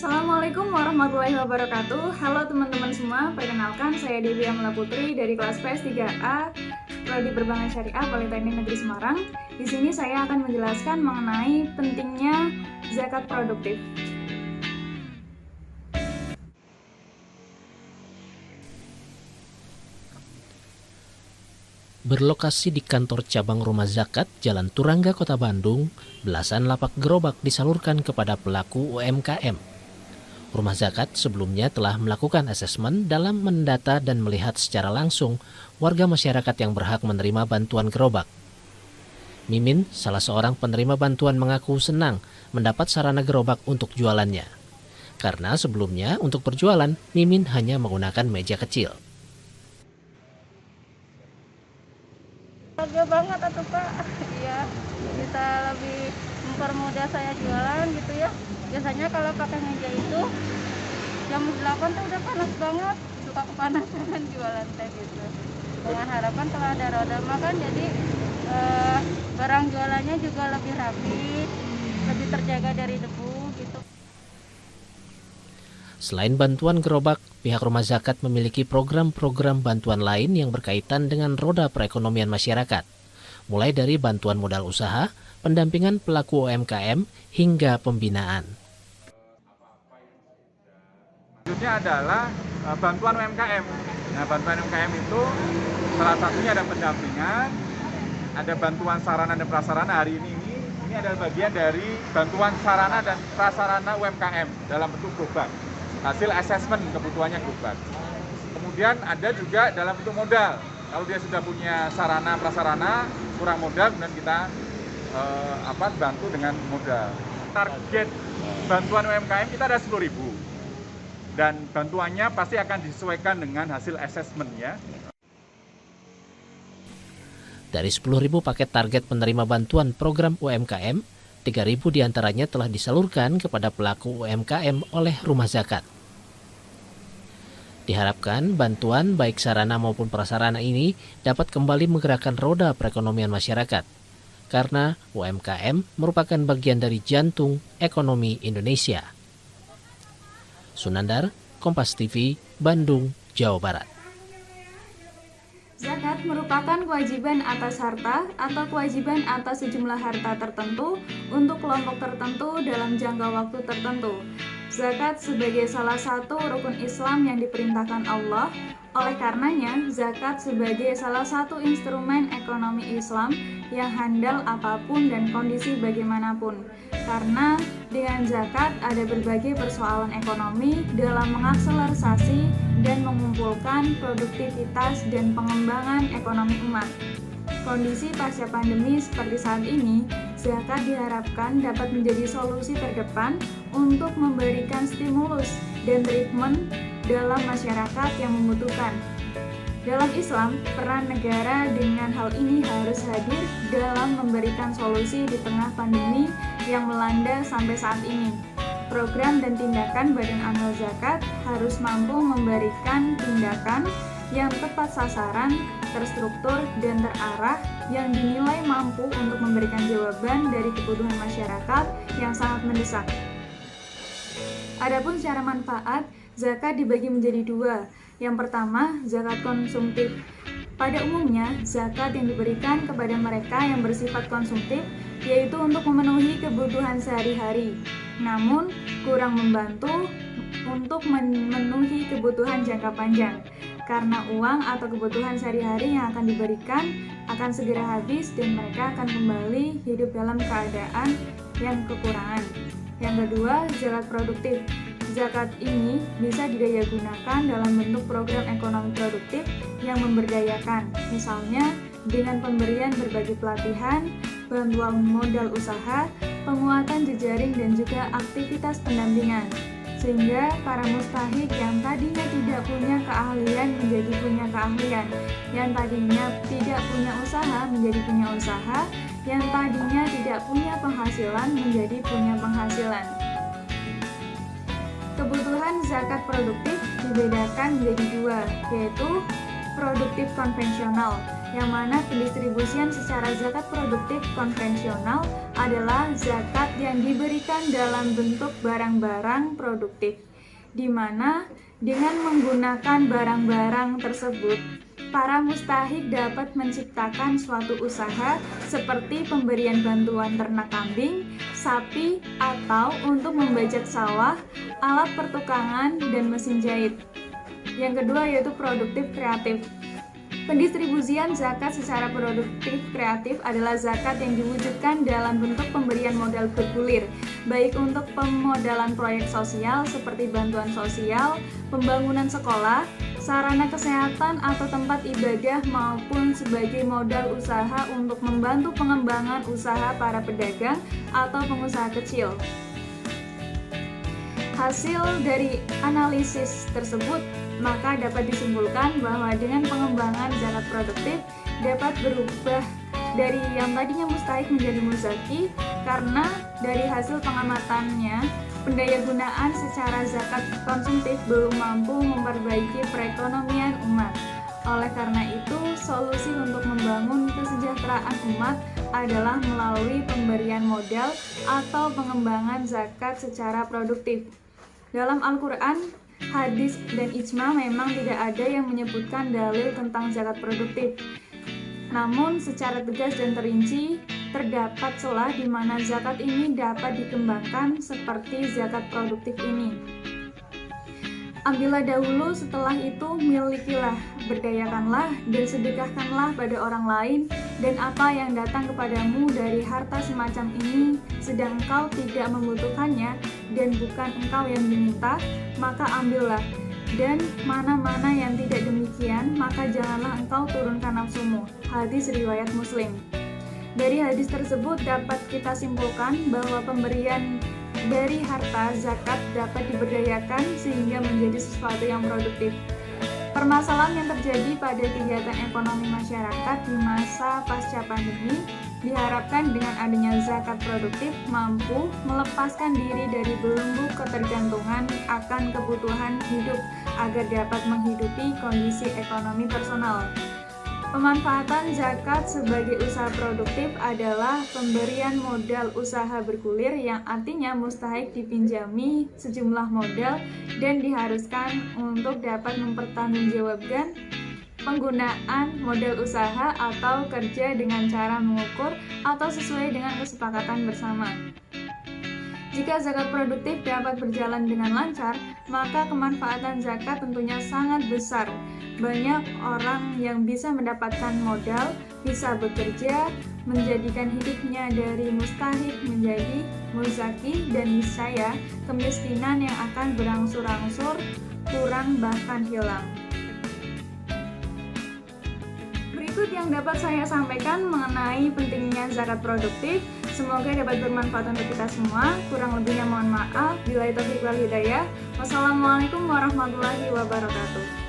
Assalamualaikum warahmatullahi wabarakatuh. Halo teman-teman semua, perkenalkan saya Dewi Amala Putri dari kelas PS3A Prodi Perbankan Syariah Politeknik Negeri Semarang. Di sini saya akan menjelaskan mengenai pentingnya zakat produktif. Berlokasi di kantor cabang Rumah Zakat Jalan Turangga, Kota Bandung, belasan lapak gerobak disalurkan kepada pelaku UMKM. Rumah Zakat sebelumnya telah melakukan asesmen dalam mendata dan melihat secara langsung warga masyarakat yang berhak menerima bantuan gerobak. Mimin, salah seorang penerima bantuan, mengaku senang mendapat sarana gerobak untuk jualannya. Karena sebelumnya untuk berjualan, Mimin hanya menggunakan meja kecil. Bahagia banget atuh Pak, iya bisa lebih mempermudah saya jualan gitu ya. Biasanya kalau pakai meja itu jam 8 tuh udah panas banget, suka kepanasan jualan teh gitu. Dengan harapan kalau ada roda makan jadi barang jualannya juga lebih rapi, lebih terjaga dari debu gitu. Selain bantuan gerobak, pihak Rumah Zakat memiliki program-program bantuan lain yang berkaitan dengan roda perekonomian masyarakat, mulai dari bantuan modal usaha, pendampingan pelaku UMKM, hingga pembinaan. Selanjutnya adalah bantuan UMKM. Nah, bantuan UMKM itu salah satunya ada pendampingan, ada bantuan sarana dan prasarana. Hari ini adalah bagian dari bantuan sarana dan prasarana UMKM dalam bentuk gerobak. Hasil asesmen kebutuhannya gerobak. Kemudian ada juga dalam bentuk modal. Kalau dia sudah punya sarana prasarana, kurang modal, kemudian kita bantu dengan modal. Target bantuan UMKM kita ada 10.000. Dan bantuannya pasti akan disesuaikan dengan hasil asesmen ya. Dari 10.000 paket target penerima bantuan program UMKM, 3.000 diantaranya telah disalurkan kepada pelaku UMKM oleh Rumah Zakat. Diharapkan bantuan baik sarana maupun prasarana ini dapat kembali menggerakkan roda perekonomian masyarakat, karena UMKM merupakan bagian dari jantung ekonomi Indonesia. Sunandar, Kompas TV, Bandung, Jawa Barat. Zakat merupakan kewajiban atas harta atau kewajiban atas sejumlah harta tertentu untuk kelompok tertentu dalam jangka waktu tertentu. Zakat sebagai salah satu rukun Islam yang diperintahkan Allah. Oleh karenanya, zakat sebagai salah satu instrumen ekonomi Islam yang handal apapun dan kondisi bagaimanapun. Karena dengan zakat ada berbagai persoalan ekonomi dalam mengakselerasi dan mengumpulkan produktivitas dan pengembangan ekonomi umat. Kondisi pasca pandemi seperti saat ini, zakat diharapkan dapat menjadi solusi terdepan untuk memberikan stimulus dan treatment dalam masyarakat yang membutuhkan. Dalam Islam, peran negara dengan hal ini harus hadir dalam memberikan solusi di tengah pandemi yang melanda sampai saat ini. Program dan tindakan Badan Amal Zakat harus mampu memberikan tindakan yang tepat sasaran, terstruktur, dan terarah yang dinilai mampu untuk memberikan jawaban dari kebutuhan masyarakat yang sangat mendesak. Adapun secara manfaat, zakat dibagi menjadi dua. Yang pertama, zakat konsumtif. Pada umumnya, zakat yang diberikan kepada mereka yang bersifat konsumtif, yaitu untuk memenuhi kebutuhan sehari-hari. Namun, kurang membantu untuk memenuhi kebutuhan jangka panjang. Karena uang atau kebutuhan sehari-hari yang akan diberikan akan segera habis dan mereka akan kembali hidup dalam keadaan yang kekurangan. Yang kedua, zakat produktif. Zakat ini bisa didayagunakan dalam bentuk program ekonomi produktif yang memberdayakan, misalnya dengan pemberian berbagai pelatihan, bantuan modal usaha, penguatan jejaring, dan juga aktivitas pendampingan. Sehingga para mustahik yang tadinya tidak punya keahlian menjadi punya keahlian, yang tadinya tidak punya usaha menjadi punya usaha, yang tadinya tidak punya penghasilan menjadi punya penghasilan. Kebutuhan zakat produktif dibedakan menjadi dua, yaitu produktif konvensional. yang mana pendistribusian secara zakat produktif konvensional adalah zakat yang diberikan dalam bentuk barang-barang produktif, di mana dengan menggunakan barang-barang tersebut, para mustahik dapat menciptakan suatu usaha seperti pemberian bantuan ternak kambing, sapi, atau untuk membajak sawah, alat pertukangan, dan mesin jahit. Yang kedua yaitu produktif kreatif. Pendistribusian zakat secara produktif kreatif adalah zakat yang diwujudkan dalam bentuk pemberian modal bergulir, baik untuk pemodalan proyek sosial seperti bantuan sosial, pembangunan sekolah, sarana kesehatan atau tempat ibadah, maupun sebagai modal usaha untuk membantu pengembangan usaha para pedagang atau pengusaha kecil. Hasil dari analisis tersebut maka dapat disimpulkan bahwa dengan pengembangan zakat produktif dapat berubah dari yang tadinya mustahik menjadi muzaki, karena dari hasil pengamatannya pendayagunaan secara zakat konsumtif belum mampu memperbaiki perekonomian umat. Oleh karena itu, solusi untuk membangun kesejahteraan umat adalah melalui pemberian modal atau pengembangan zakat secara produktif. Dalam Al-Quran, hadis, dan ijma memang tidak ada yang menyebutkan dalil tentang zakat produktif. Namun secara tegas dan terinci, terdapat celah di mana zakat ini dapat dikembangkan seperti zakat produktif ini. Ambillah dahulu, setelah itu milikilah, berdayakanlah, dan sedekahkanlah pada orang lain, dan apa yang datang kepadamu dari harta semacam ini, sedang engkau tidak membutuhkannya, dan bukan engkau yang diminta, maka ambillah. Dan mana-mana yang tidak demikian, maka janganlah engkau turunkan nafsumu. Hadis riwayat Muslim. Dari hadis tersebut dapat kita simpulkan bahwa pemberian dari harta zakat dapat diberdayakan sehingga menjadi sesuatu yang produktif. Permasalahan yang terjadi pada kegiatan ekonomi masyarakat di masa pasca pandemi diharapkan dengan adanya zakat produktif mampu melepaskan diri dari belenggu ketergantungan akan kebutuhan hidup agar dapat menghidupi kondisi ekonomi personal. Pemanfaatan zakat sebagai usaha produktif adalah pemberian modal usaha bergulir yang artinya mustahik dipinjami sejumlah modal dan diharuskan untuk dapat mempertanggungjawabkan penggunaan modal usaha atau kerja dengan cara mengukur atau sesuai dengan kesepakatan bersama. Jika zakat produktif dapat berjalan dengan lancar, maka kemanfaatan zakat tentunya sangat besar. Banyak orang yang bisa mendapatkan modal, bisa bekerja, menjadikan hidupnya dari mustahik menjadi muzaki, dan niscaya kemiskinan yang akan berangsur-angsur kurang bahkan hilang. Berikut yang dapat saya sampaikan mengenai pentingnya zakat produktif. Semoga dapat bermanfaat untuk kita semua. Kurang lebihnya mohon maaf. Billahi taufiq wal hidayah. Wassalamualaikum warahmatullahi wabarakatuh.